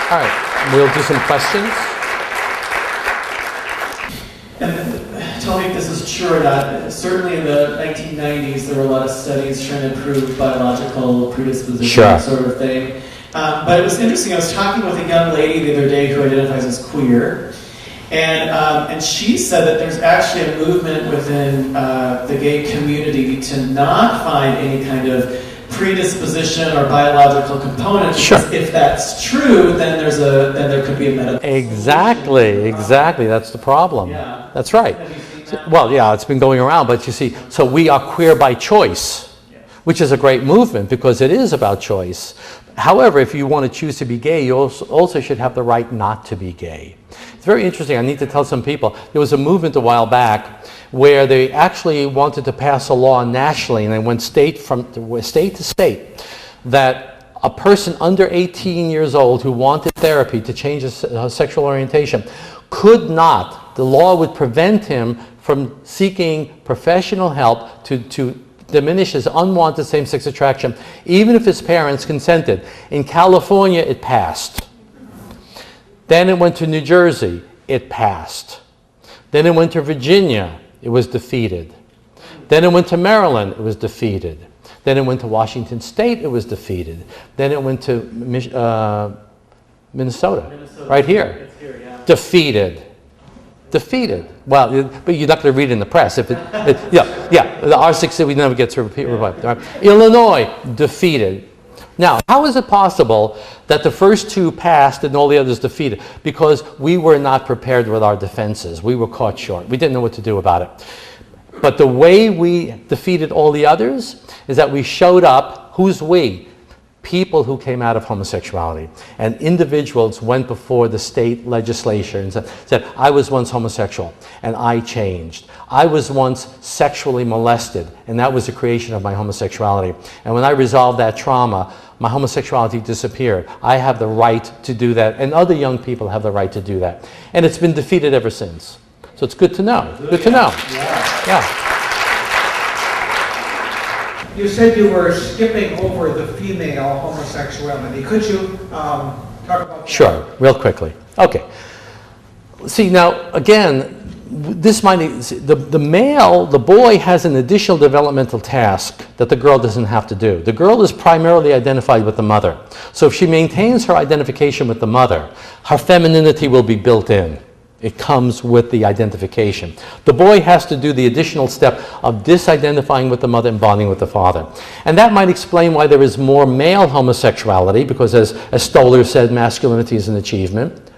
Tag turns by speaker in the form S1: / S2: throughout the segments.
S1: All right, we'll do some questions.
S2: And tell me if this is true or not. Certainly in the 1990s, there were a lot of studies trying to improve biological predisposition, sort of thing. But it was interesting. I was talking with a young lady the other day who identifies as queer, and she said that there's actually a movement within the gay community to not find any kind of predisposition or biological component. Because if that's true, then there could be a medical.
S1: Exactly. That's the problem.
S2: Yeah.
S1: That's right. Well, yeah, it's been going around, but you see, so we are queer by choice, which is a great movement because it is about choice. However, if you want to choose to be gay, you also should have the right not to be gay. It's very interesting. I need to tell some people, there was a movement a while back where they actually wanted to pass a law nationally, and they went state to state, that a person under 18 years old who wanted therapy to change his sexual orientation could not, the law would prevent him from seeking professional help to diminish his unwanted same-sex attraction, even if his parents consented. In California, it passed. Then it went to New Jersey, it passed. Then it went to Virginia, it was defeated. Then it went to Maryland, it was defeated. Then it went to Washington State, it was defeated. Then it went to Minnesota, right here. Defeated. Well, but you're not going to read it in the press. If the R6 we never get to repeat. Right? Illinois, defeated. Now, how is it possible that the first two passed and all the others defeated? Because we were not prepared with our defenses. We were caught short. We didn't know what to do about it. But the way we defeated all the others is that we showed up. Who's we? People who came out of homosexuality, and individuals went before the state legislature and said, I was once homosexual and I changed. I was once sexually molested and that was the creation of my homosexuality. And when I resolved that trauma, my homosexuality disappeared. I have the right to do that, and other young people have the right to do that. And it's been defeated ever since. So it's good to know. Good to know. Yeah.
S3: You said you were skipping over the female homosexuality. Could you talk about that?
S1: Sure, real quickly. Okay. See, now, again, this might, the boy has an additional developmental task that the girl doesn't have to do. The girl is primarily identified with the mother. So if she maintains her identification with the mother, her femininity will be built in. It comes with the identification. The boy has to do the additional step of disidentifying with the mother and bonding with the father. And that might explain why there is more male homosexuality, because as Stoller said, masculinity is an achievement.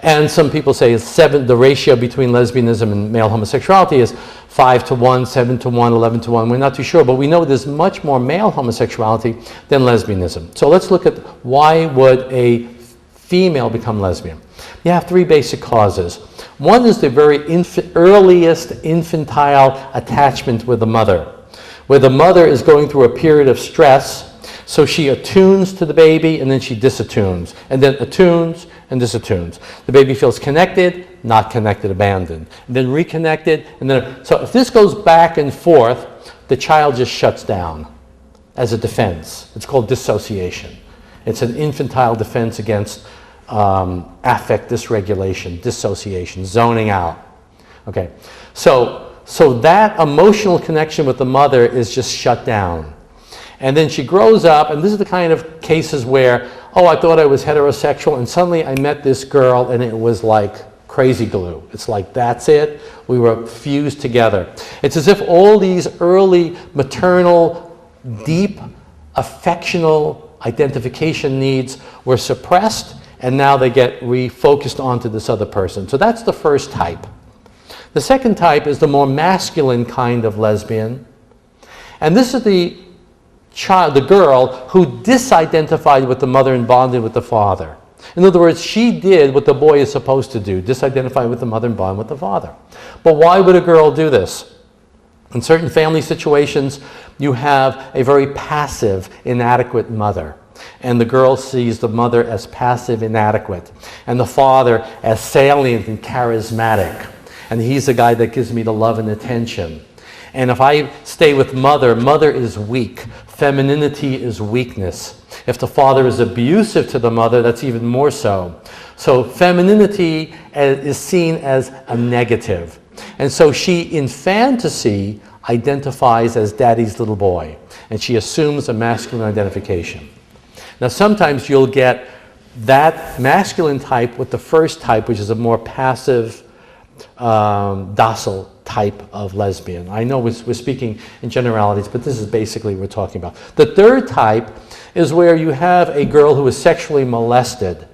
S1: And some people say the ratio between lesbianism and male homosexuality is 5 to 1, 7 to 1, 11 to 1. We're not too sure, but we know there's much more male homosexuality than lesbianism. So let's look at why would a female become lesbian. You have three basic causes. One is the very earliest infantile attachment with the mother, where the mother is going through a period of stress, so she attunes to the baby and then she disattunes, and then attunes and disattunes. The baby feels connected, not connected, abandoned, and then reconnected, and then so if this goes back and forth, the child just shuts down as a defense. It's called dissociation. It's an infantile defense against affect dysregulation, dissociation, zoning out. Okay, so that emotional connection with the mother is just shut down. And then she grows up, and this is the kind of cases where, oh, I thought I was heterosexual, and suddenly I met this girl, and it was like crazy glue. It's like, that's it. We were fused together. It's as if all these early maternal, deep, affectional identification needs were suppressed, and now they get refocused onto this other person. So that's the first type. The second type is the more masculine kind of lesbian. And this is the girl who disidentified with the mother and bonded with the father. In other words, she did what the boy is supposed to do, disidentify with the mother and bond with the father. But why would a girl do this? In certain family situations, you have a very passive, inadequate mother. And the girl sees the mother as passive, inadequate, and the father as salient and charismatic. And he's the guy that gives me the love and attention. And if I stay with mother, mother is weak. Femininity is weakness. If the father is abusive to the mother, that's even more so. So femininity is seen as a negative. And so she, in fantasy, identifies as daddy's little boy. And she assumes a masculine identification. Now sometimes you'll get that masculine type with the first type, which is a more passive, docile type of lesbian. I know we're speaking in generalities, but this is basically what we're talking about. The third type is where you have a girl who is sexually molested.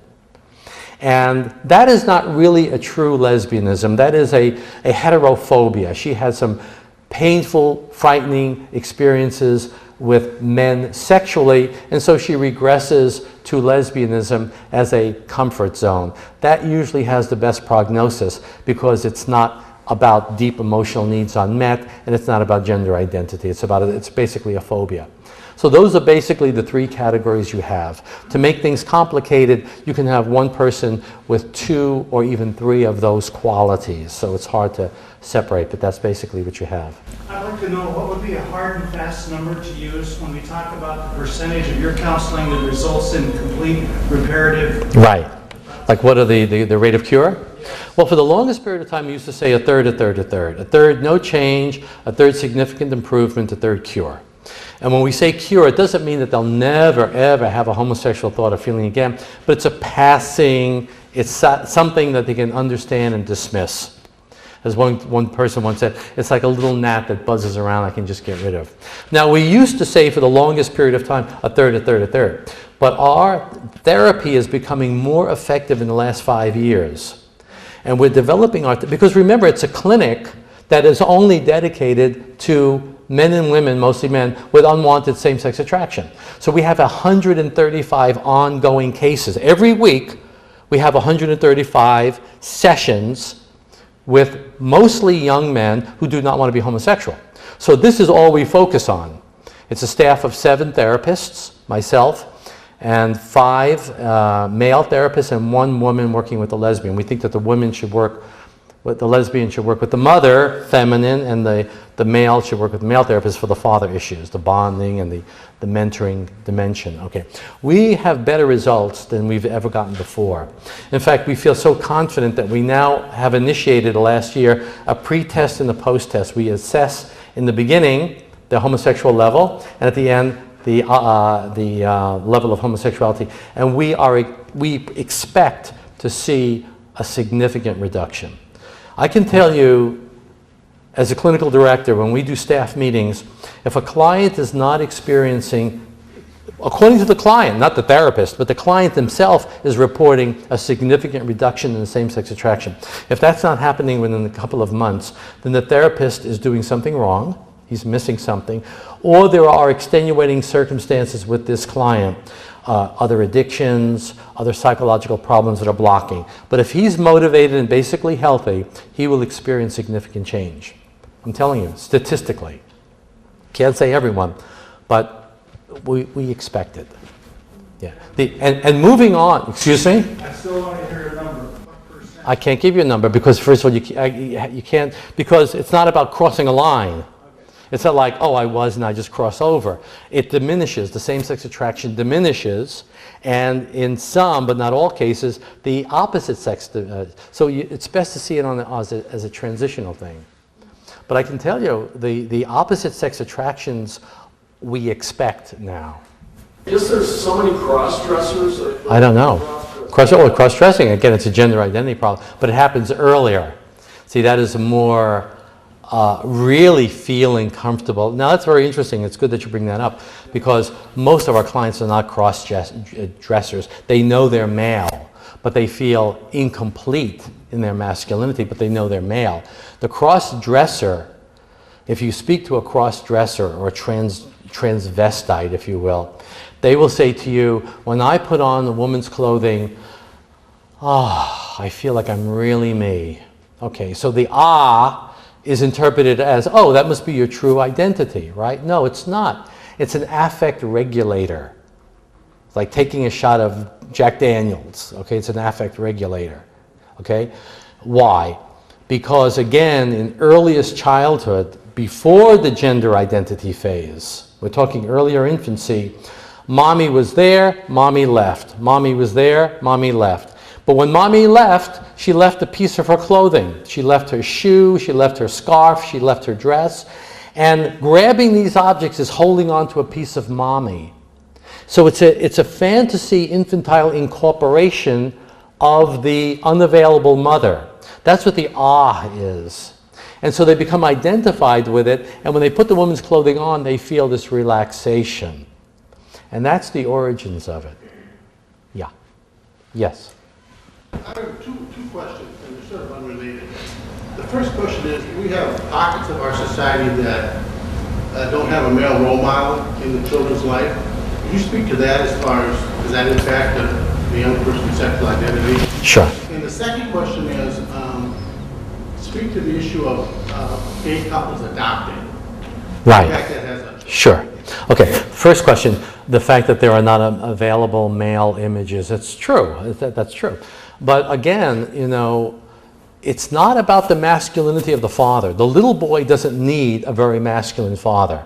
S1: And that is not really a true lesbianism. That is a heterophobia. She had some painful, frightening experiences with men sexually, and so she regresses to lesbianism as a comfort zone. That usually has the best prognosis because it's not about deep emotional needs unmet, and it's not about gender identity. It's basically a phobia. So those are basically the three categories you have. To make things complicated, you can have one person with 2 or even 3 of those qualities. So it's hard to separate, but that's basically what you have.
S4: I'd like to know what would be a hard and fast number to use when we talk about the percentage of your counseling that results in complete reparative.
S1: Right. Like what are the rate of cure? Well, for the longest period of time, we used to say a third, a third, a third. A third, no change. A third, significant improvement. A third, cure. And when we say cure, it doesn't mean that they'll never, ever have a homosexual thought or feeling again, but it's a passing, it's something that they can understand and dismiss. As one person once said, it's like a little gnat that buzzes around I can just get rid of. Now, we used to say for the longest period of time, a third, a third, a third. But our therapy is becoming more effective in the last 5 years. And we're developing because remember, it's a clinic that is only dedicated to men and women, mostly men, with unwanted same-sex attraction. So we have 135 ongoing cases. Every week, we have 135 sessions with mostly young men who do not want to be homosexual. So this is all we focus on. It's a staff of 7 therapists, myself, and 5 male therapists and 1 woman working with the lesbian. We think that the women should work with the lesbian should work with the mother, feminine, and the male should work with the male therapist for the father issues, the bonding and the mentoring dimension. Okay, we have better results than we've ever gotten before. In fact, we feel so confident that we now have initiated last year a pre-test and a post-test. We assess in the beginning the homosexual level, and at the end the level of homosexuality, and we expect to see a significant reduction. I can tell you, as a clinical director, when we do staff meetings, if a client is not experiencing, according to the client, not the therapist, but the client himself is reporting a significant reduction in same-sex attraction. If that's not happening within a couple of months, then the therapist is doing something wrong, he's missing something, or there are extenuating circumstances with this client. Other addictions, other psychological problems that are blocking. But if he's motivated and basically healthy, he will experience significant change. I'm telling you, statistically. Can't say everyone, but we expect it. Yeah. And moving on, excuse me?
S4: I still want to hear a number. What percent?
S1: I can't give you a number because, first of all, you can't, because it's not about crossing a line. It's not like, oh, I was and I just cross over. It diminishes. The same-sex attraction diminishes, and in some, but not all cases, the opposite sex. So it's best to see it as a transitional thing. But I can tell you, the opposite sex attractions we expect now.
S5: Is there so many cross-dressers?
S1: I don't know. Cross-dressing, again, it's a gender identity problem, but it happens earlier. See, that is more really feeling comfortable. Now that's very interesting. It's good that you bring that up because most of our clients are not cross-dressers. They know they're male, but they feel incomplete in their masculinity, but they know they're male. The cross-dresser, if you speak to a cross-dresser or a transvestite, if you will, they will say to you, when I put on a woman's clothing, I feel like I'm really me. Okay, so the is interpreted as, oh, that must be your true identity, right? No, it's not. It's an affect regulator. It's like taking a shot of Jack Daniels, okay? It's an affect regulator, okay? Why? Because again, in earliest childhood, before the gender identity phase, We're talking earlier infancy. Mommy was there, mommy left. Mommy was there, mommy left. But when mommy left, she left a piece of her clothing. She left her shoe, she left her scarf, she left her dress. And grabbing these objects is holding on to a piece of mommy. So it's a fantasy infantile incorporation of the unavailable mother. That's what the is. And so they become identified with it, and when they put the woman's clothing on, they feel this relaxation. And that's the origins of it. Yeah. Yes.
S6: I have two questions, and they're sort of unrelated. The first question is, we have pockets of our society that don't have a male role model in the children's life. Can you speak to that as far as, does that impact the young person's sexual identity?
S1: Sure.
S6: And the second question is, speak to the issue of gay couples adopting.
S1: Right.
S6: The fact that has a
S1: Sure. Okay, first question, the fact that there are not available male images, it's true, that's true. But again, you know, it's not about the masculinity of the father. The little boy doesn't need a very masculine father.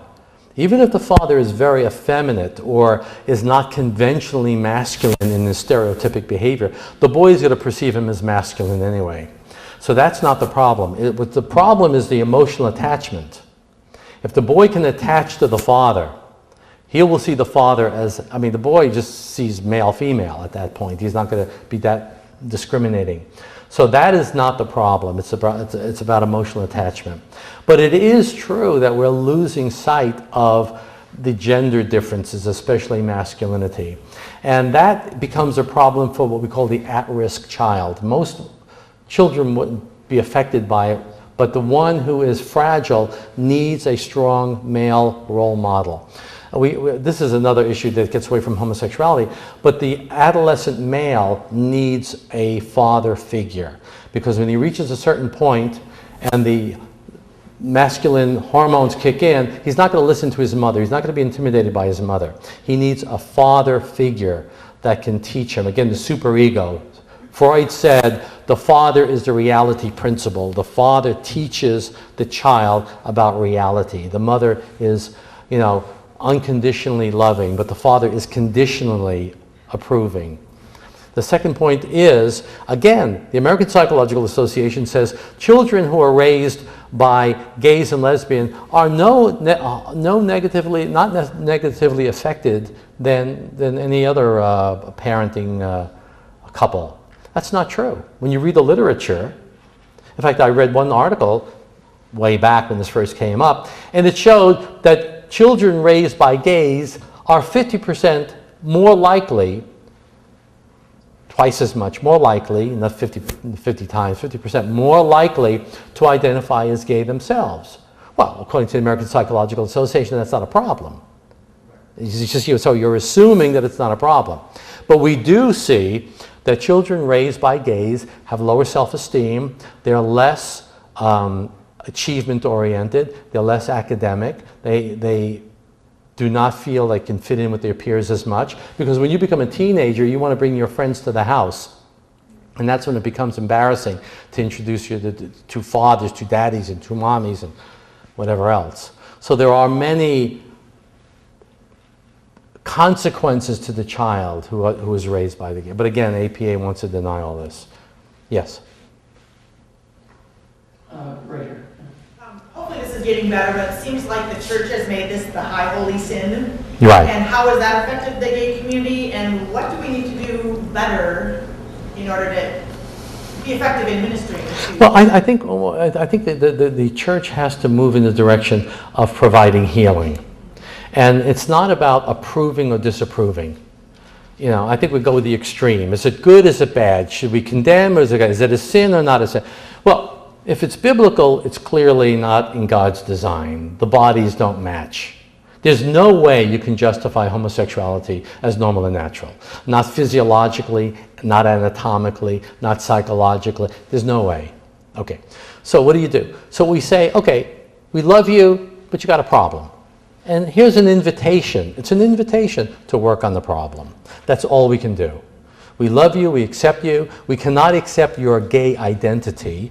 S1: Even if the father is very effeminate or is not conventionally masculine in his stereotypic behavior, the boy is going to perceive him as masculine anyway. So that's not the problem. What the problem is the emotional attachment. If the boy can attach to the father, he will see the father as, I mean, the boy just sees male, female at that point. He's not going to be that discriminating. So that is not the problem. It's about emotional attachment. But it is true that we're losing sight of the gender differences, especially masculinity. And that becomes a problem for what we call the at-risk child. Most children wouldn't be affected by it, but the one who is fragile needs a strong male role model. This is another issue that gets away from homosexuality, but the adolescent male needs a father figure, because when he reaches a certain point and the masculine hormones kick in, he's not going to listen to his mother. He's not going to be intimidated by his mother. He needs a father figure that can teach him. Again, the superego. Freud said the father is the reality principle. The father teaches the child about reality. The mother is, you know, unconditionally loving, but the father is conditionally approving. The second point is, again, the American Psychological Association says children who are raised by gays and lesbians are not negatively affected than any other parenting couple. That's not true. When you read the literature, in fact, I read one article way back when this first came up, and it showed that children raised by gays are 50% more likely, twice as much, more likely, not 50 times, 50% more likely to identify as gay themselves. Well, according to the American Psychological Association, that's not a problem. It's just, so you're assuming that it's not a problem. But we do see that children raised by gays have lower self-esteem, they're less achievement-oriented, they're less academic, they do not feel they can fit in with their peers as much, because when you become a teenager, you want to bring your friends to the house. And that's when it becomes embarrassing to introduce you to fathers, to daddies, and to mommies, and whatever else. So there are many consequences to the child who is raised by the gay. But again, APA wants to deny all this. Yes?
S2: Right here.
S7: Hopefully this is getting better, but it seems like the church has made this the high holy sin.
S1: Right.
S7: And how has that affected the gay community, and what do we need to do better in order to be effective in ministering to?
S1: Well, I think that the church has to move in the direction of providing healing. And it's not about approving or disapproving. You know, I think we go with the extreme. Is it good, is it bad? Should we condemn, or is it a sin or not a sin? Well, if it's biblical, it's clearly not in God's design. The bodies don't match. There's no way you can justify homosexuality as normal and natural. Not physiologically, not anatomically, not psychologically. There's no way. Okay, so what do? So we say, okay, we love you, but you got a problem. And here's an invitation. It's an invitation to work on the problem. That's all we can do. We love you, we accept you. We cannot accept your gay identity,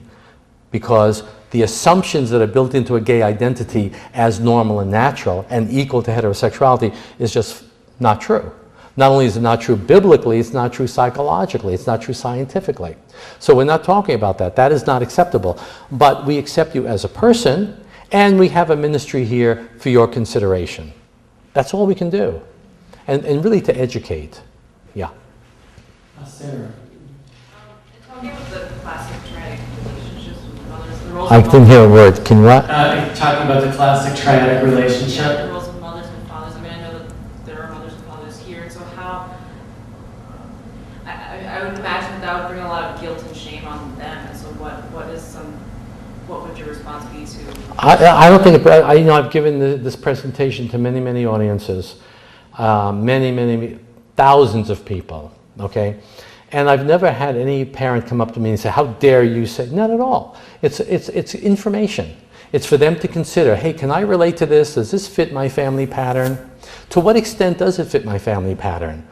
S1: because the assumptions that are built into a gay identity as normal and natural and equal to heterosexuality is just not true. Not only is it not true biblically, it's not true psychologically, it's not true scientifically. So we're not talking about that. That is not acceptable. But we accept you as a person, and we have a ministry here for your consideration. That's all we can do. And really to educate. Yeah.
S2: Sarah.
S8: Tell me about the classic triadic relationships with mothers. The roles
S1: I
S8: of
S1: didn't hear a word. Can you what?
S2: Talking about the classic triadic
S8: the
S2: relationship.
S8: roles of mothers and fathers. I mean, I know that there are mothers and fathers here, so how? I would imagine that would bring a lot of guilt and shame on them. And so, what would your response be to?
S1: I don't think, I've given this presentation to many, many audiences, many thousands of people, okay? And I've never had any parent come up to me and say, how dare you say, not at all. It's information. It's for them to consider, hey, can I relate to this? Does this fit my family pattern? To what extent does it fit my family pattern?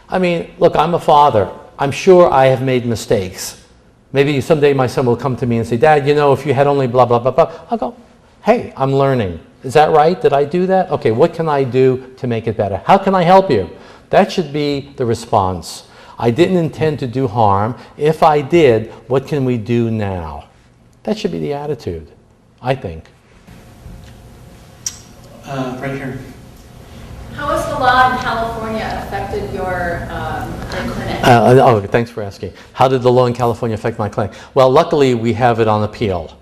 S1: I mean, look, I'm a father. I'm sure I have made mistakes. Maybe someday my son will come to me and say, Dad, you know, if you had only blah, blah, blah, blah. I'll go, hey, I'm learning. Is that right? Did I do that? Okay, what can I do to make it better? How can I help you? That should be the response. I didn't intend to do harm. If I did, what can we do now? That should be the attitude, I think.
S2: Right here.
S9: How has the law in California affected your clinic?
S1: Thanks for asking. How did the law in California affect my clinic? Well, luckily we have it on appeal.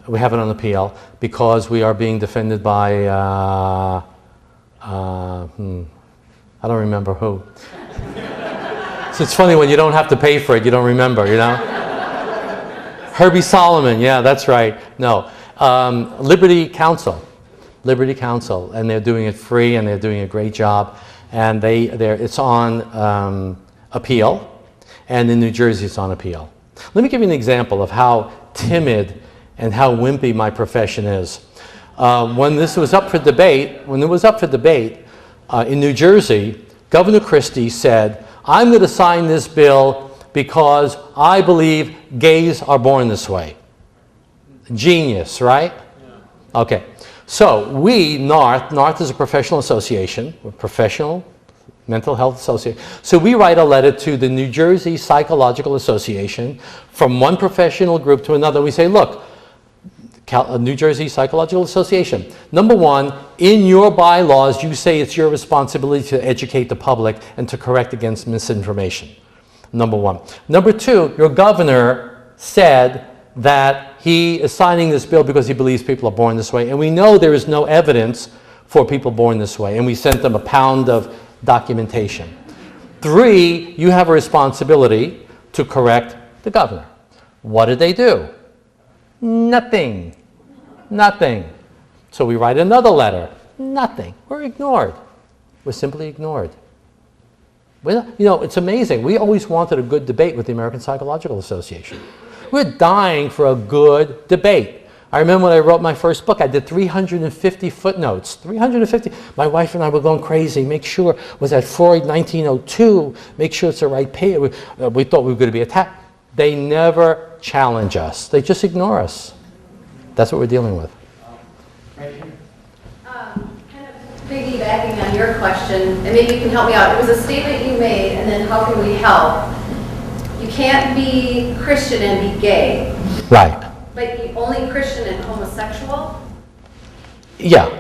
S1: We have it on appeal because we are being defended by, I don't remember who. So it's funny when you don't have to pay for it, you don't remember, you know? Herbie Solomon, yeah, that's right. No, Liberty Counsel, and they're doing it free, and they're doing a great job. And it's on appeal, and in New Jersey it's on appeal. Let me give you an example of how timid and how wimpy my profession is. When this was up for debate, in New Jersey, Governor Christie said, I'm going to sign this bill because I believe gays are born this way. Genius, right? Yeah. Okay. So we, NARTH is a professional association, a professional mental health association. So we write a letter to the New Jersey Psychological Association from one professional group to another. We say, look, New Jersey Psychological Association, number one, in your bylaws, you say it's your responsibility to educate the public and to correct against misinformation. Number one. Number two, your governor said that he is signing this bill because he believes people are born this way, and we know there is no evidence for people born this way, and we sent them a pound of documentation. Three, you have a responsibility to correct the governor. What did they do? Nothing. Nothing. So we write another letter. Nothing. We're ignored. We're simply ignored. You know, it's amazing. We always wanted a good debate with the American Psychological Association. We're dying for a good debate. I remember when I wrote my first book, I did 350 footnotes. 350. My wife and I were going crazy. Make sure, was that Freud 1902? Make sure it's the right page. We thought we were going to be attacked. They never challenge us. They just ignore us. That's what we're dealing with.
S2: Right here.
S9: Kind of piggybacking on your question, and maybe you can help me out. It was a statement you made, and then how can we help? You can't be Christian and be gay. Right. But you only Christian and homosexual?
S1: Yeah.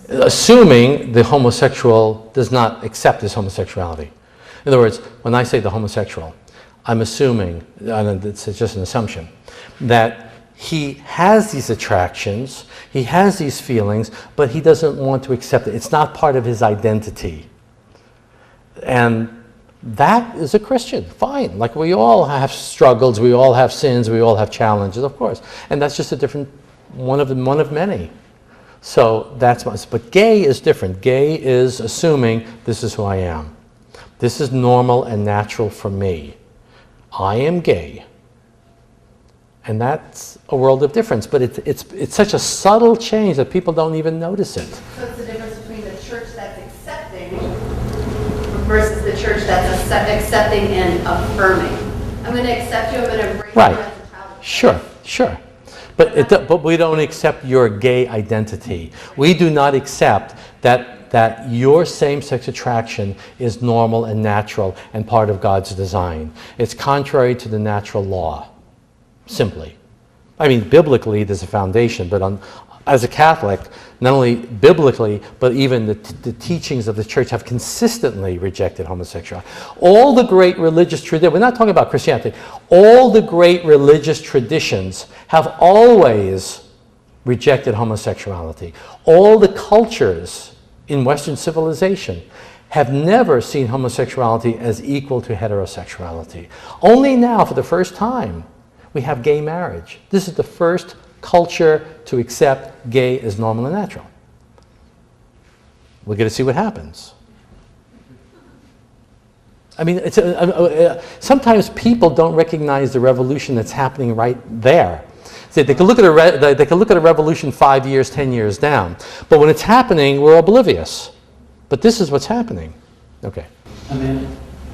S1: Assuming the homosexual does not accept his homosexuality. In other words, when I say the homosexual, I'm assuming, and it's just an assumption, that he has these attractions, he has these feelings, but he doesn't want to accept it. It's not part of his identity. And that is a Christian, fine. Like we all have struggles, we all have sins, we all have challenges, of course. And that's just a different, one of many. So that's what, but gay is different. Gay is assuming this is who I am. This is normal and natural for me. I am gay. And that's a world of difference, but it's such a subtle change that people don't even notice it.
S9: So it's the difference between the church that's accepting versus the church that's accepting and affirming. I'm going to accept you, I'm going to embrace you as a child.
S1: Sure. But we don't accept your gay identity. We do not accept that your same-sex attraction is normal and natural and part of God's design. It's contrary to the natural law, simply. I mean, biblically, there's a foundation, but as a Catholic, not only biblically, but even the teachings of the church have consistently rejected homosexuality. All the great religious traditions, we're not talking about Christianity, all the great religious traditions have always rejected homosexuality. All the cultures in Western civilization have never seen homosexuality as equal to heterosexuality. Only now, for the first time, we have gay marriage. This is the first culture to accept gay as normal and natural. We're going to see what happens. I mean, sometimes people don't recognize the revolution that's happening right there. They can look at a revolution 5 years, 10 years down, but when it's happening, we're oblivious. But this is what's happening. Okay.
S2: Amanda?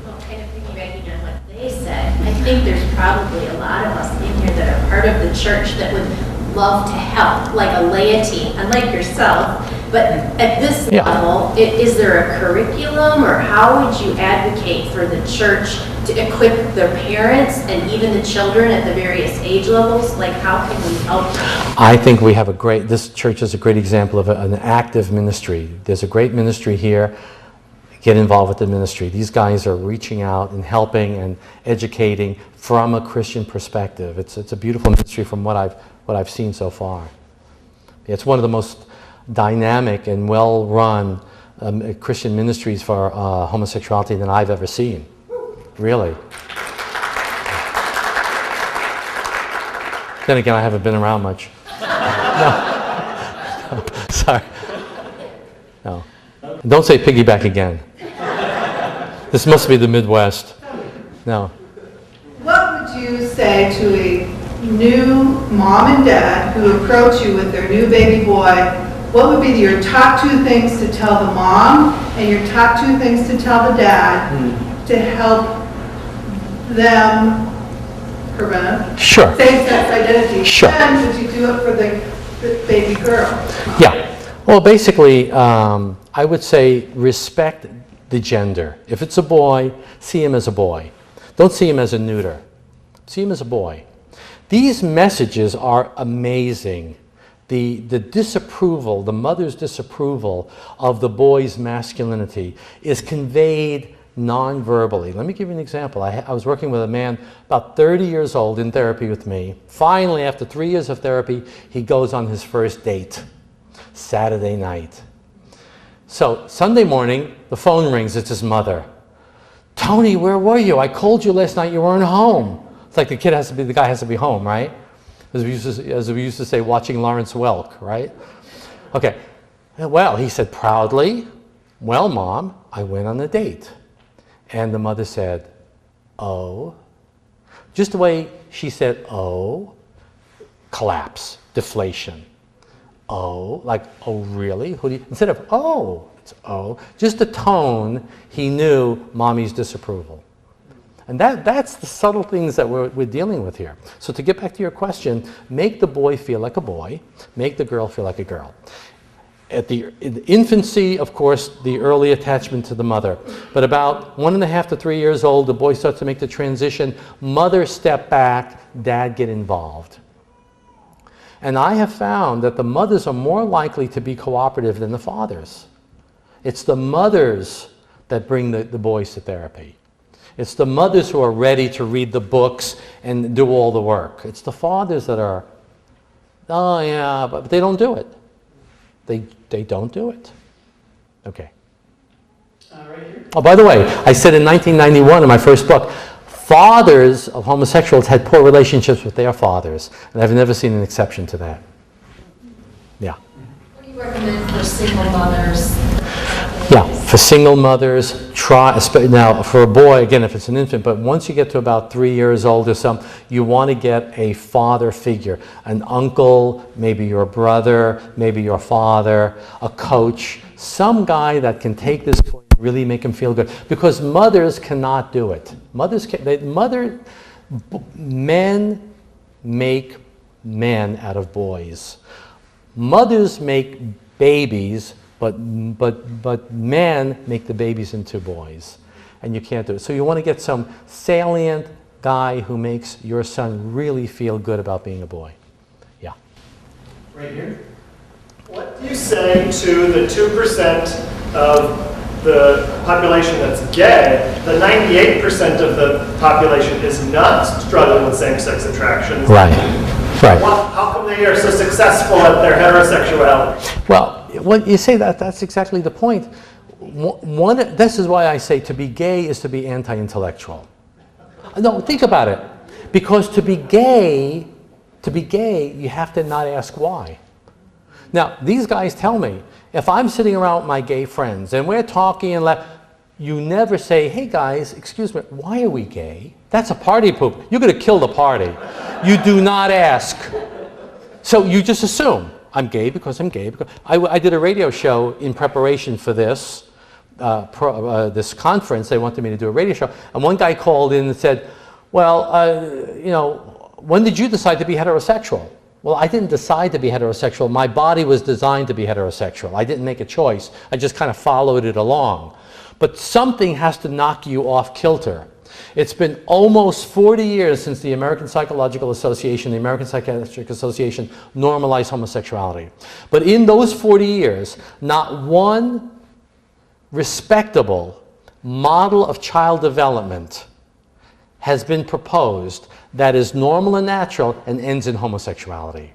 S10: Well, kind of piggybacking on what they said, I think there's probably a lot of us in here that are part of the church that would love to help, like a laity, unlike yourself. But at this level, is there a curriculum, or how would you advocate for the church to equip their parents and even the children at the various age levels? Like, how can we help them?
S1: I think we have this church is a great example of an active ministry. There's a great ministry here. Get involved with the ministry. These guys are reaching out and helping and educating from a Christian perspective. It's a beautiful ministry from what I've seen so far. It's one of the most dynamic and well-run Christian ministries for homosexuality than I've ever seen. Really. Then again, I haven't been around much. No. Sorry. No. Don't say piggyback again. This must be the Midwest. No.
S11: What would you say to a new mom and dad who approach you with their new baby boy? What would be your top 2 things to tell the mom and your top 2 things to tell the dad to help them prevent same-sex identity?
S1: Sure.
S11: And would you do it for the baby girl?
S1: Yeah. Well, basically, I would say respect the gender. If it's a boy, see him as a boy. Don't see him as a neuter. See him as a boy. These messages are amazing. The disapproval, the mother's disapproval of the boy's masculinity is conveyed non-verbally. Let me give you an example. I was working with a man about 30 years old in therapy with me. Finally, after 3 years of therapy, he goes on his first date, Saturday night. So Sunday morning, the phone rings. It's his mother. Tony, where were you? I called you last night. You weren't home. It's like the guy has to be home, right? As we used to say, watching Lawrence Welk, right? Okay. Well, he said proudly, well, Mom, I went on a date. And the mother said, oh. Just the way she said, oh, collapse, deflation. Oh, like, oh, really? Instead of, oh, it's oh. Just the tone, he knew Mommy's disapproval. And that's the subtle things that we're dealing with here. So to get back to your question, make the boy feel like a boy, make the girl feel like a girl. In the infancy, of course, the early attachment to the mother. But about 1.5 to 3 years old, the boy starts to make the transition. Mother step back, dad get involved. And I have found that the mothers are more likely to be cooperative than the fathers. It's the mothers that bring the boys to therapy. It's the mothers who are ready to read the books and do all the work. It's the fathers that are, oh yeah, but they don't do it. They don't do it. Okay.
S2: Right here.
S1: Oh, by the way, I said in 1991 in my first book, fathers of homosexuals had poor relationships with their fathers, and I've never seen an exception to that. Yeah.
S10: What do you recommend for single mothers?
S1: Yeah, for single mothers, now for a boy, again, if it's an infant, but once you get to about 3 years old or something, you want to get a father figure, an uncle, maybe your brother, maybe your father, a coach, some guy that can take this boy and really make him feel good, because mothers cannot do it. Men make men out of boys. Mothers make babies, but men make the babies into boys. And you can't do it. So you want to get some salient guy who makes your son really feel good about being a boy. Yeah.
S12: Right here. What do you say to the 2% of the population that's gay? The 98% of the population is not struggling with same-sex attractions.
S1: Right. Right.
S12: How come they are so successful at their heterosexuality?
S1: Well, when you say that, that's exactly the point. This is why I say to be gay is to be anti-intellectual. No, think about it. Because to be gay, you have to not ask why. Now, these guys tell me, if I'm sitting around with my gay friends and we're talking and you never say, hey guys, excuse me, why are we gay? That's a party poop. You're going to kill the party. You do not ask. So you just assume, I'm gay because I'm gay. Because I did a radio show in preparation for this. This conference, they wanted me to do a radio show, and one guy called in and said, well, you know, when did you decide to be heterosexual? Well, I didn't decide to be heterosexual. My body was designed to be heterosexual. I didn't make a choice. I just kind of followed it along. But something has to knock you off kilter. It's been almost 40 years since the American Psychological Association, the American Psychiatric Association normalized homosexuality. But in those 40 years, not one respectable model of child development has been proposed that is normal and natural and ends in homosexuality.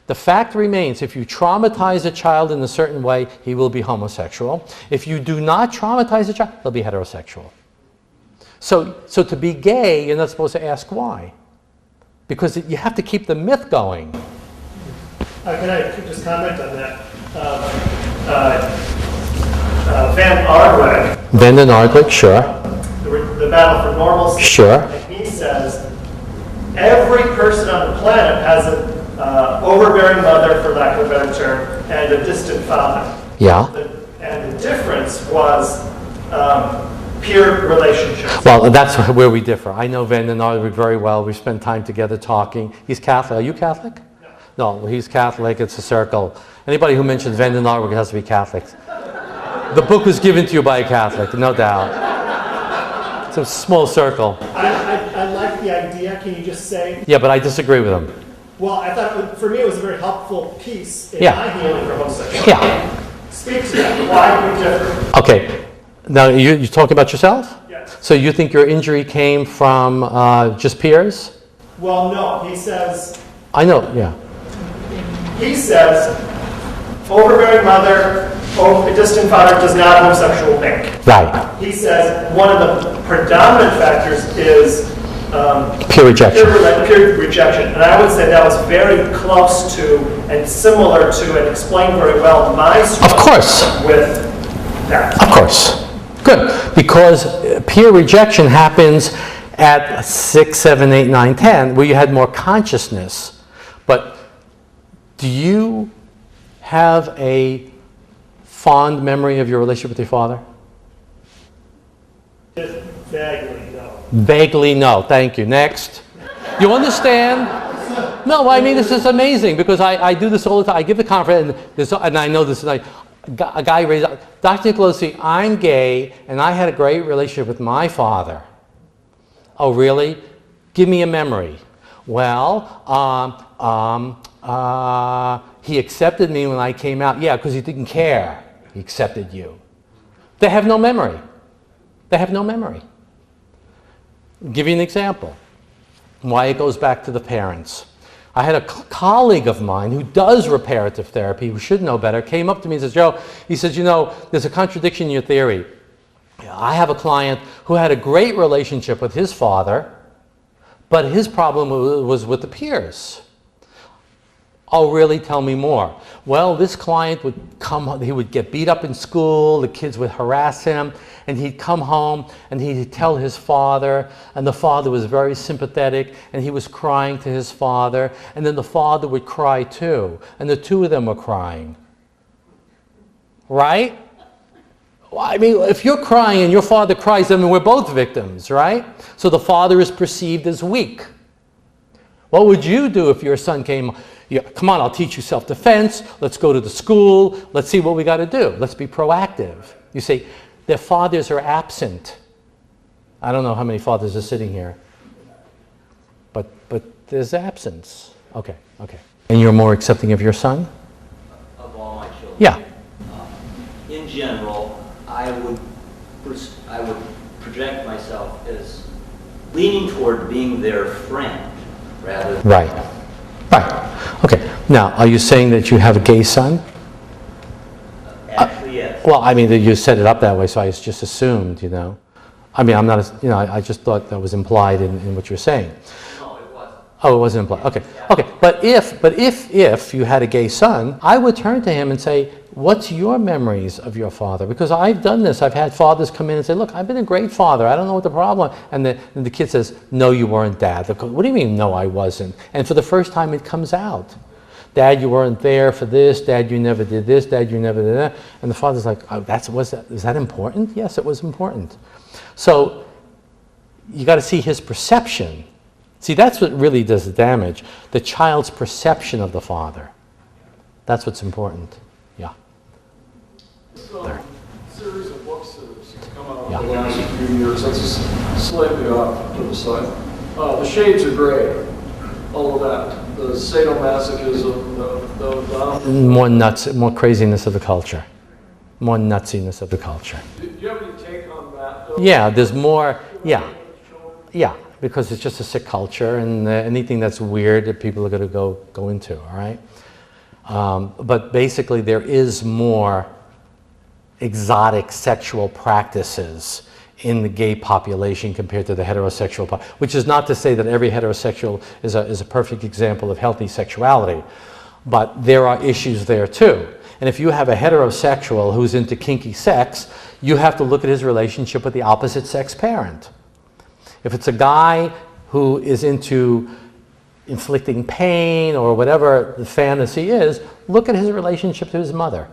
S1: The fact remains, if you traumatize a child in a certain way, he will be homosexual. If you do not traumatize a child, he'll be heterosexual. So to be gay, you're not supposed to ask why. Because you have to keep the myth going.
S12: Can I just comment on that? Van Ardweg.
S1: Van den Ardweg, sure.
S12: The battle for normalcy.
S1: Sure.
S12: And he says, every person on the planet has an overbearing mother, for lack of a better term, and a distant father.
S1: Yeah.
S12: And the difference was peer relationships.
S1: Well, that's where we differ. I know Van den Ardweg very well. We spend time together talking. He's Catholic. Are you Catholic? No, he's Catholic. It's a circle. Anybody who mentions Van den Ardweg has to be Catholic. The book was given to you by a Catholic, no doubt. It's a small circle.
S12: I like the idea. Can you just say?
S1: Yeah, but I disagree with him.
S12: Well, I thought for me it was a very helpful piece in
S1: Yeah.
S12: my healing for homosexuality.
S1: Yeah.
S12: Speak to that. Why we differ?
S1: Okay. Now, you're talking about yourself?
S12: Yes.
S1: So you think your injury came from just peers?
S12: Well, no. He says.
S1: I know, yeah.
S12: He says, overbearing mother, a distant father does not homosexual make.
S1: Right.
S12: He says one of the predominant factors is
S1: Peer rejection.
S12: Peer rejection. And I would say that was very close to and similar to and explained very well my struggle with that.
S1: Of course. Good. Because peer rejection happens at 6, 7, 8, 9, 10, where you had more consciousness. But do you have a fond memory of your relationship with your father?
S12: Vaguely, no.
S1: Vaguely, no. Thank you. Next. You understand? No, I mean, this is amazing because I do this all the time. I give the conference, and I know this is like, a guy raised up, Dr. Nicolosi, I'm gay, and I had a great relationship with my father. Oh, really? Give me a memory. Well, he accepted me when I came out. Yeah, because he didn't care. He accepted you. They have no memory. They have no memory. I'll give you an example. Why it goes back to the parents. I had a colleague of mine who does reparative therapy, who should know better, came up to me and says, Joe, he says, you know, there's a contradiction in your theory. I have a client who had a great relationship with his father, but his problem was with the peers. Oh, really? Tell me more. Well, this client would come, he would get beat up in school, the kids would harass him, and he'd come home and he'd tell his father, and the father was very sympathetic, and he was crying to his father, and then the father would cry too, and the two of them were crying. Right? Well, I mean, if you're crying and your father cries, then we're both victims, right? So the father is perceived as weak. What would you do if your son came, yeah, come on, I'll teach you self-defense, let's go to the school, let's see what we got to do, let's be proactive. You say, their fathers are absent. I don't know how many fathers are sitting here, but there's absence. Okay, okay. And you're more accepting of your son?
S13: Of all my children?
S1: Yeah.
S13: In general, I would project myself as leaning toward being their friend rather than...
S1: Right. Right. Okay. Now, are you saying that you have a gay son?
S13: Actually, yes.
S1: Well, I mean, you set it up that way, so I just assumed, you know. I mean, I'm not, you know, I just thought that was implied in what you're saying.
S13: No, it wasn't.
S1: Oh, it wasn't implied. Okay. Okay. But if you had a gay son, I would turn to him and say, what's your memories of your father? Because I've done this. I've had fathers come in and say, look, I've been a great father. I don't know what the problem is. And the kid says, no, you weren't, Dad. What do you mean, no, I wasn't? And for the first time, it comes out. Dad, you weren't there for this. Dad, you never did this. Dad, you never did that. And the father's like, oh, is that important? Yes, it was important. So you got to see his perception. See, that's what really does the damage. The child's perception of the father. That's what's important. Yeah.
S5: There. Series of books that have come out in the last few years. That's just slightly off to the side. The Shades of Grey, all of that. The sadomasochism, the
S1: more nuts, more craziness of the culture. More nutsiness of the culture.
S5: Do you have any take on that? Though?
S1: Yeah, there's more, yeah. Yeah, because it's just a sick culture, and anything that's weird that people are going to go into, all right? But basically there is more exotic sexual practices in the gay population compared to the heterosexual population, which is not to say that every heterosexual is a perfect example of healthy sexuality, but there are issues there too. And if you have a heterosexual who's into kinky sex, you have to look at his relationship with the opposite sex parent. If it's a guy who is into inflicting pain or whatever the fantasy is, look at his relationship to his mother.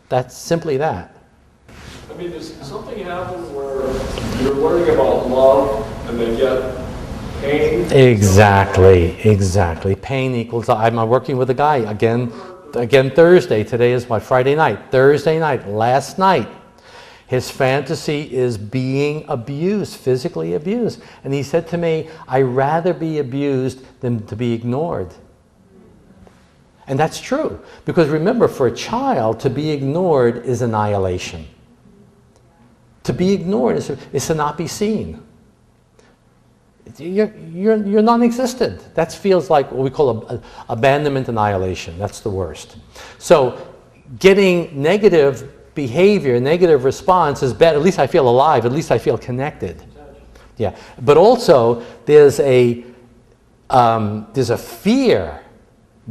S1: That's simply that.
S5: I mean, does something happen where you're learning about love and then get pain?
S1: Exactly, exactly. Pain equals, I'm working with a guy again Thursday. Today is what, Friday night? Thursday night, last night. His fantasy is being abused, physically abused. And he said to me, I'd rather be abused than to be ignored. And that's true. Because remember, for a child, to be ignored is annihilation. To be ignored is to not be seen. You're non-existent. That feels like what we call abandonment annihilation. That's the worst. So getting negative behavior, negative response is better. At least I feel alive. At least I feel connected. Yeah. But also there's a fear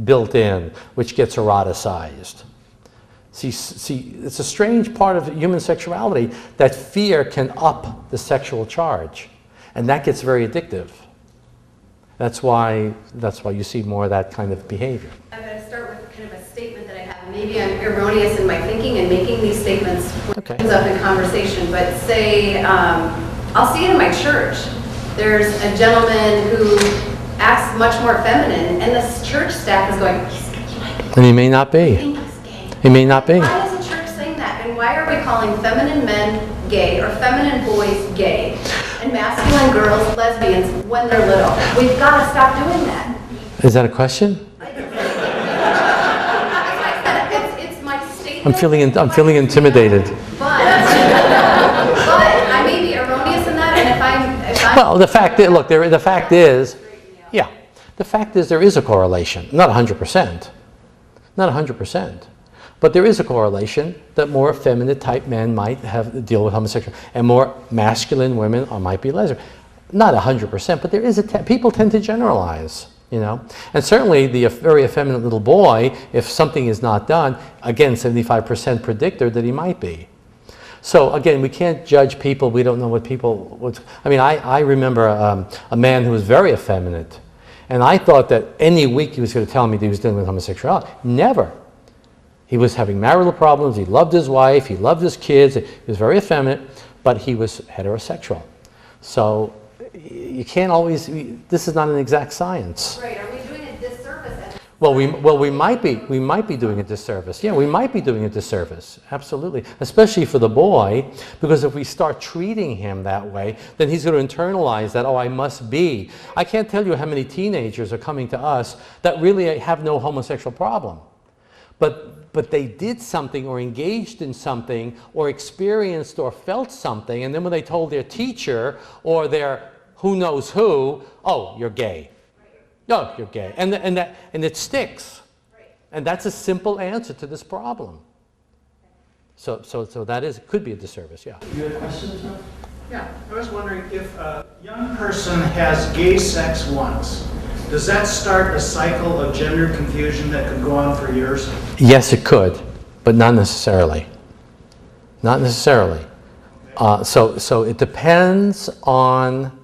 S1: built in which gets eroticized. See, it's a strange part of human sexuality that fear can up the sexual charge, and that gets very addictive. That's why you see more of that kind of behavior.
S9: I'm going to start with kind of a statement that I have. Maybe I'm erroneous in my thinking and making these statements
S1: okay.
S9: Comes up in conversation, but say, I'll see it in my church. There's a gentleman who acts much more feminine, and the church staff is going,
S1: and he may not be. He may not be.
S9: Why is the church saying that? And why are we calling feminine men gay or feminine boys gay and masculine girls lesbians when they're little? We've got to stop doing that.
S1: Is that a question?
S9: It's my statement.
S1: I'm feeling intimidated.
S9: But I may be erroneous in that, and if I'm
S1: well, the fact is there is a correlation. Not 100%. Not 100%. But there is a correlation that more effeminate type men might deal with homosexuality, and more masculine women might be lesbian. Not 100%, but there is people tend to generalize, you know. And certainly the very effeminate little boy, if something is not done, again, 75% predictor that he might be. So again, we can't judge people. We don't know what people. I remember a man who was very effeminate, and I thought that any week he was going to tell me that he was dealing with homosexuality. Never. He was having marital problems, he loved his wife, he loved his kids, he was very effeminate, but he was heterosexual. So you can't always, this is not an exact science.
S9: Right, are we doing a disservice?
S1: Well, we might be doing a disservice. Yeah, we might be doing a disservice, absolutely. Especially for the boy, because if we start treating him that way, then he's going to internalize that, oh, I must be. I can't tell you how many teenagers are coming to us that really have no homosexual problem. But they did something or engaged in something or experienced or felt something, and then when they told their teacher or their who knows who, oh, you're gay. No, you're gay. And it sticks. And that's a simple answer to this problem. So that is, it could be a disservice, yeah.
S2: You had a question, John?
S4: Yeah, I was wondering if a young person has gay sex once, does that start a cycle of gender confusion that could go on for years?
S1: Yes, it could, but not necessarily. Not necessarily. So it depends on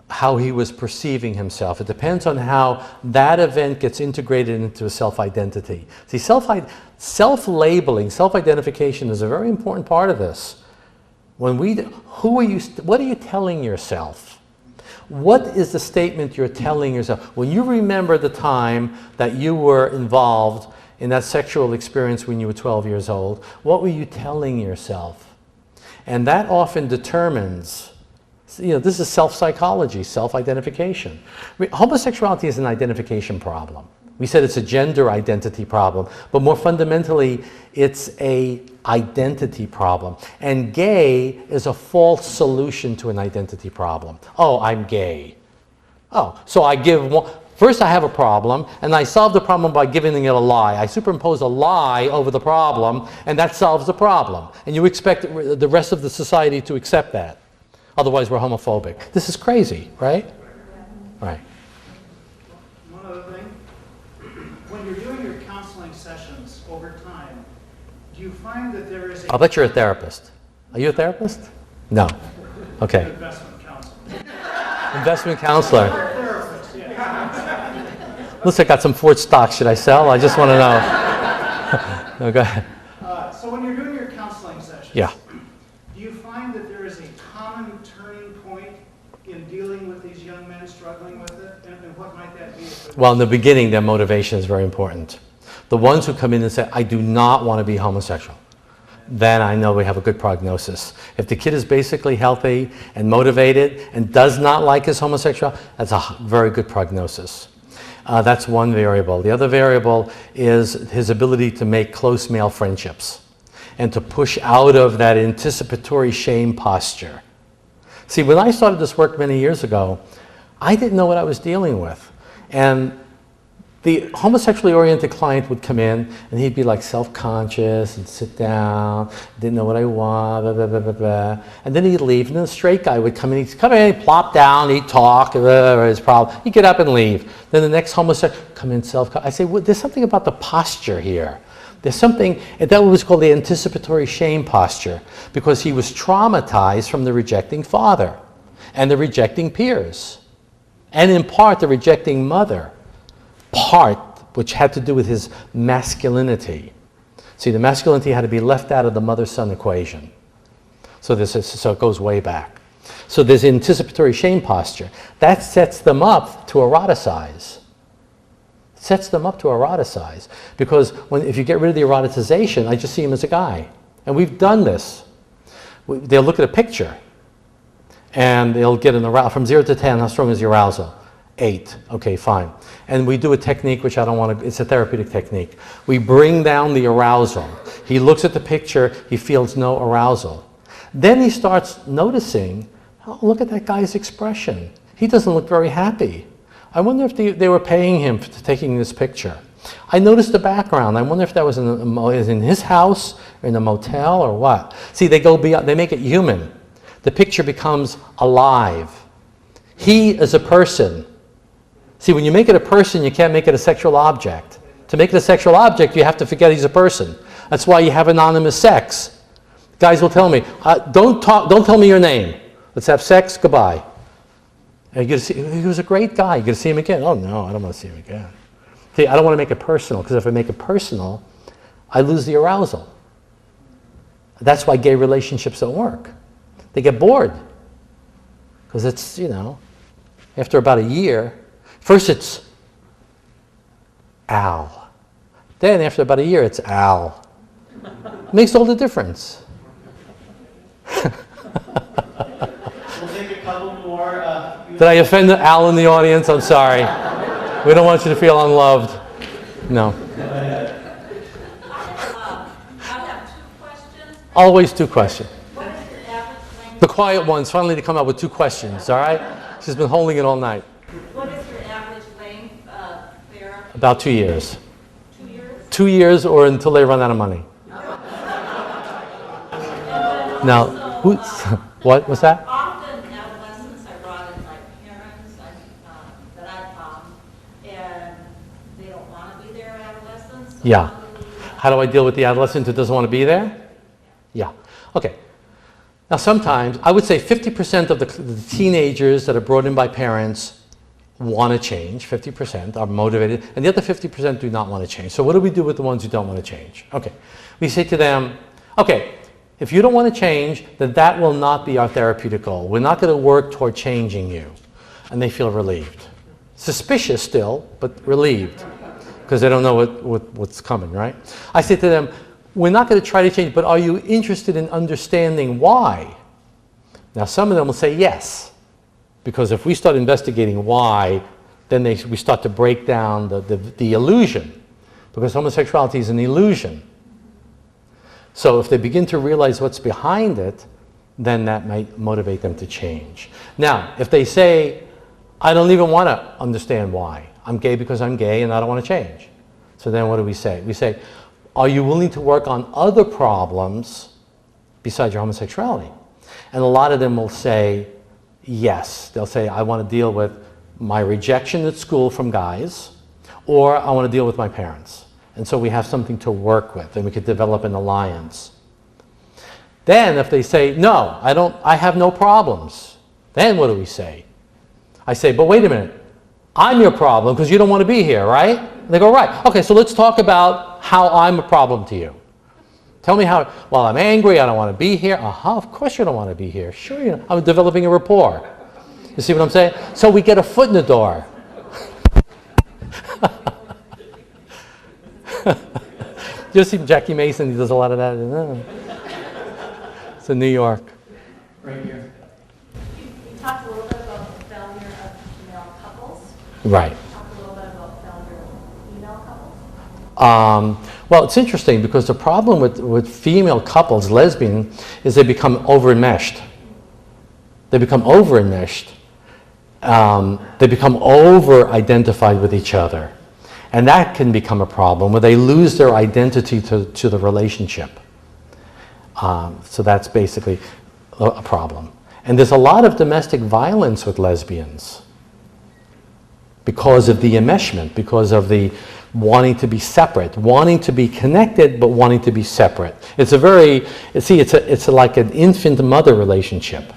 S1: how he was perceiving himself. It depends on how that event gets integrated into a self-identity. See, self-labeling, self-identification is a very important part of this. When what are you telling yourself? What is the statement you're telling yourself? When you remember the time that you were involved in that sexual experience when you were 12 years old, what were you telling yourself? And that often determines, this is self-psychology, self-identification. Homosexuality is an identification problem. We said it's a gender identity problem, but more fundamentally, it's a identity problem. And gay is a false solution to an identity problem. Oh, I'm gay. Oh, so first I have a problem, and I solve the problem by giving it a lie. I superimpose a lie over the problem, and that solves the problem. And you expect the rest of the society to accept that. Otherwise, we're homophobic. This is crazy, right? Right.
S4: One other thing. When you're doing your counseling sessions over time, do you find that there is a...
S1: I'll bet you're a therapist. Are you a therapist? No. Okay.
S4: Investment counselor.
S1: Investment counselor.
S4: Therapist, yeah.
S1: Looks like I got some Ford stock. Should I sell? I just want to know. No, go ahead.
S4: So when you're doing your counseling sessions,
S1: yeah.
S4: Do you find that there is a common turning point in dealing with these young men struggling with it? And what might that be?
S1: Well, in the beginning, their motivation is very important. The ones who come in and say, I do not want to be homosexual, then I know we have a good prognosis. If the kid is basically healthy and motivated and does not like his homosexuality, that's a very good prognosis. That's one variable. The other variable is his ability to make close male friendships and to push out of that anticipatory shame posture. See, when I started this work many years ago, I didn't know what I was dealing with. And the homosexually oriented client would come in and he'd be like self-conscious and sit down, didn't know what I want, blah, blah, blah, blah, blah. And then he'd leave, and then the straight guy would come in, he'd come in, he'd plop down, he'd talk, his problem, he'd get up and leave. Then the next homosexual come in self-conscious. I say, well, there's something about the posture here. There's something, that was called the anticipatory shame posture, because he was traumatized from the rejecting father and the rejecting peers, and in part the rejecting mother. Part which had to do with his masculinity. See, the masculinity had to be left out of the mother-son equation. So it goes way back. So there's anticipatory shame posture. That sets them up to eroticize. Sets them up to eroticize. Because if you get rid of the eroticization, I just see him as a guy. And we've done this. They'll look at a picture and they'll get an arousal. From 0 to 10, how strong is the arousal? 8. Okay, fine. And we do a technique which I don't want to, it's a therapeutic technique. We bring down the arousal. He looks at the picture, he feels no arousal. Then he starts noticing, oh, look at that guy's expression. He doesn't look very happy. I wonder if they were paying him for taking this picture. I noticed the background. I wonder if that was in his house, or in a motel, or what. See, they go beyond, they make it human. The picture becomes alive. He is a person. See, when you make it a person, you can't make it a sexual object. To make it a sexual object, you have to forget he's a person. That's why you have anonymous sex. Guys will tell me, don't tell me your name. Let's have sex, goodbye. And you get to see, he was a great guy. You get to see him again. Oh no, I don't want to see him again. See, I don't want to make it personal, because if I make it personal, I lose the arousal. That's why gay relationships don't work. They get bored. Because it's, after about a year, first it's Al. Then after about a year, it's Al. Makes all the difference.
S2: We'll take a couple more.
S1: Did I offend Al in the audience? I'm sorry. We don't want you to feel unloved. No.
S8: I have 2 questions.
S1: Always 2 questions.
S8: What is your average length?
S1: The quiet ones finally to come out with 2 questions, all right? She's been holding it all night.
S8: What is your average length of therapy?
S1: About 2 years.
S8: 2 years?
S1: 2 years or until they run out of money. Now, what was that?
S8: Often adolescents I brought in like parents that I found, and they don't want to be their adolescents. So
S1: Yeah. How do I deal with the adolescent who doesn't want to be there? Yeah. Okay. Now, sometimes, I would say 50% of the teenagers that are brought in by parents want to change, 50% are motivated, and the other 50% do not want to change. So what do we do with the ones who don't want to change? Okay. We say to them, okay, if you don't want to change, then that will not be our therapeutic goal. We're not going to work toward changing you. And they feel relieved. Suspicious still, but relieved. Because they don't know what's coming, right? I say to them, we're not going to try to change, but are you interested in understanding why? Now, some of them will say yes. Because if we start investigating why, then we start to break down the illusion. Because homosexuality is an illusion. So if they begin to realize what's behind it, then that might motivate them to change. Now, if they say, I don't even want to understand why. I'm gay because I'm gay and I don't want to change. So then what do we say? We say, are you willing to work on other problems besides your homosexuality? And a lot of them will say, yes. They'll say, I want to deal with my rejection at school from guys, or I want to deal with my parents. And so we have something to work with, and we could develop an alliance. Then if they say, no, I have no problems, then what do we say? I say, but wait a minute, I'm your problem because you don't want to be here, right? And they go, right. Okay, so let's talk about how I'm a problem to you. Tell me how, well, I'm angry, I don't want to be here. Of course you don't want to be here. Sure, you know, I'm developing a rapport. You see what I'm saying? So we get a foot in the door. You see Jackie Mason, he does a lot of that. It's in New York.
S2: Right here.
S9: You talked a little bit about the failure of male couples.
S1: Right.
S9: You talked a little bit about failure of female couples.
S1: Well, it's interesting because the problem with female couples, lesbian, is they become over-enmeshed. They become over-enmeshed. They become over-identified with each other. And that can become a problem where they lose their identity to the relationship. So that's basically a problem. And there's a lot of domestic violence with lesbians because of the enmeshment, because of the wanting to be separate, wanting to be connected, but wanting to be separate. It's a very, see, it's like an infant-mother relationship.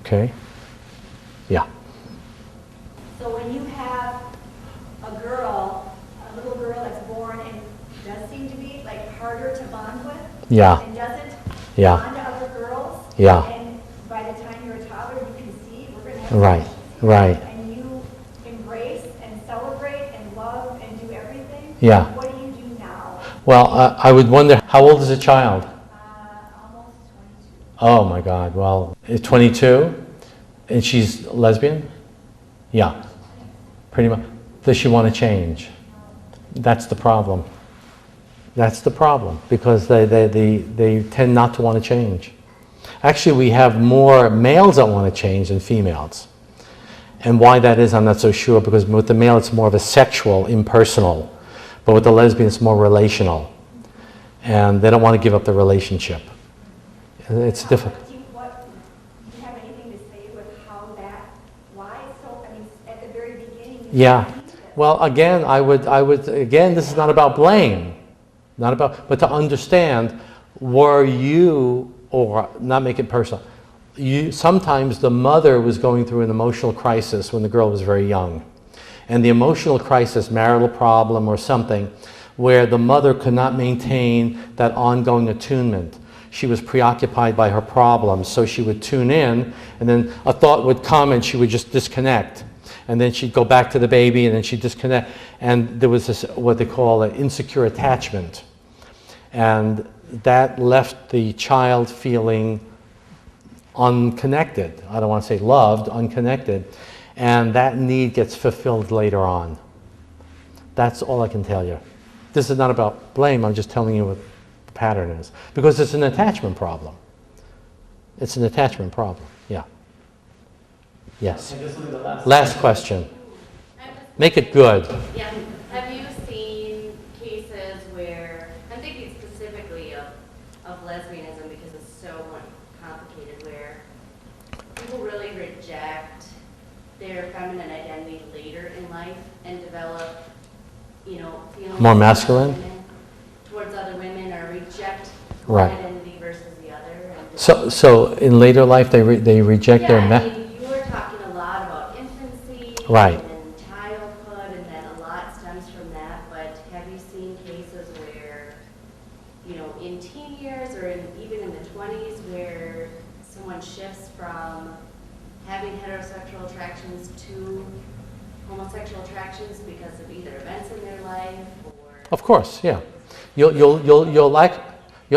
S1: Okay? Yeah.
S10: So when you have a little girl that's born and does seem to be like harder to bond with,
S1: Yeah.
S10: and doesn't
S1: Yeah.
S10: bond to other girls,
S1: Yeah.
S10: and by the time you're a toddler, you can see we're going to have
S1: Right. Right.
S10: and you embrace and celebrate and love and do everything.
S1: Yeah.
S10: What do you do now?
S1: Well, I would wonder, how old is a child?
S10: Almost 22.
S1: Oh my God, well, 22? And she's lesbian? Yeah, pretty much. Does she want to change? That's the problem. That's the problem, because they tend not to want to change. Actually, we have more males that want to change than females. And why that is, I'm not so sure, because with the male it's more of a sexual, impersonal. But with the lesbian it's more relational. And they don't want to give up the relationship. It's difficult.
S10: Do you have anything to say with how that, why so, I mean, at the very beginning?
S1: Yeah. Well, again, I would, again, this is not about blame. Not about, but to understand, were you, or not make it personal, sometimes the mother was going through an emotional crisis when the girl was very young. And the emotional crisis, marital problem or something, where the mother could not maintain that ongoing attunement. she was preoccupied by her problems. So she would tune in, and then a thought would come and she would just disconnect. And then she'd go back to the baby, and then she'd disconnect. And there was this, what they call an insecure attachment. And that left the child feeling unconnected. I don't want to say loved, unconnected. And that need gets fulfilled later on. That's all I can tell you. This is not about blame, I'm just telling you what the pattern is. Because it's an attachment problem. It's an attachment problem, yeah. Yes. Last question. Make it good.
S9: Yeah. Have you seen cases where, I'm thinking specifically of lesbianism because it's so complicated, where people really reject their feminine identity later in life and develop, you know, feelings
S1: More masculine?
S9: towards other women, or reject
S1: Right.
S9: one identity versus the other? And
S1: So in later life they reject their...
S9: I mean, you were talking a lot about infancy
S1: Right.
S9: and childhood, and then a lot stems from that, but have you seen cases where, you know, in teen years or even in the 20s, where someone shifts from having heterosexual attractions to homosexual attractions because of either events in their life or...
S1: Of course, yeah. You'll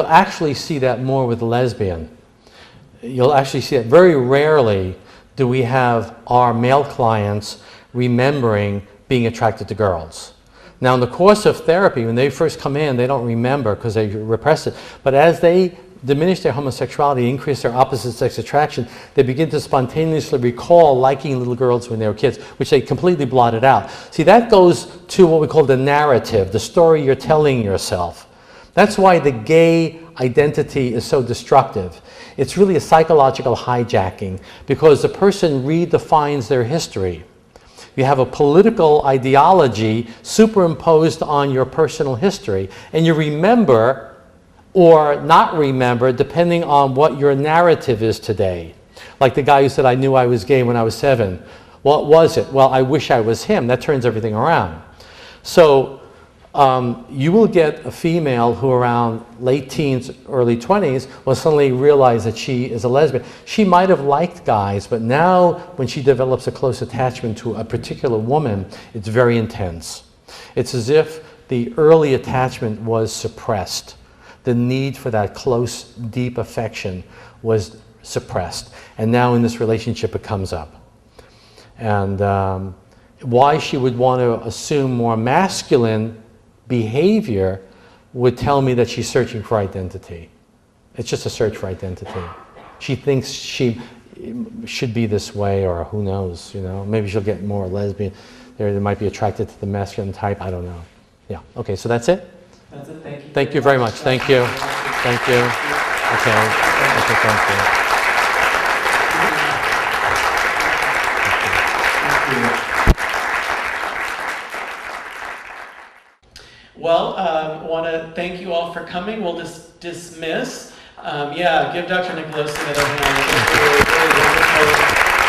S1: actually see that more with lesbian. You'll actually see it. Very rarely do we have our male clients remembering being attracted to girls. Now, in the course of therapy, when they first come in, they don't remember because they repress it. But as they diminish their homosexuality, increase their opposite sex attraction, they begin to spontaneously recall liking little girls when they were kids, which they completely blotted out. See, that goes to what we call the narrative, the story you're telling yourself. That's why the gay identity is so destructive. It's really a psychological hijacking because the person redefines their history. You have a political ideology superimposed on your personal history, and you remember or not remember depending on what your narrative is today. Like the guy who said, I knew I was gay when I was 7. What was it? Well, I wish I was him. That turns everything around. So you will get a female who around late teens, early 20s will suddenly realize that she is a lesbian. She might have liked guys, but now when she develops a close attachment to a particular woman, it's very intense. It's as if the early attachment was suppressed. The need for that close, deep affection was suppressed. And now in this relationship it comes up. And why she would want to assume more masculine behavior would tell me that she's searching for identity. It's just a search for identity. She thinks she should be this way, or who knows, you know, maybe she'll get more lesbian. They might be attracted to the masculine type, I don't know. Yeah, okay, so that's it?
S2: That's it, thank you.
S1: Thank you very much, thank you. Thank you. Okay, thank you.
S2: Well, I want to thank you all for coming. We'll just dismiss. Yeah, give Dr. Nicolosi another hand. It was really, really wonderful.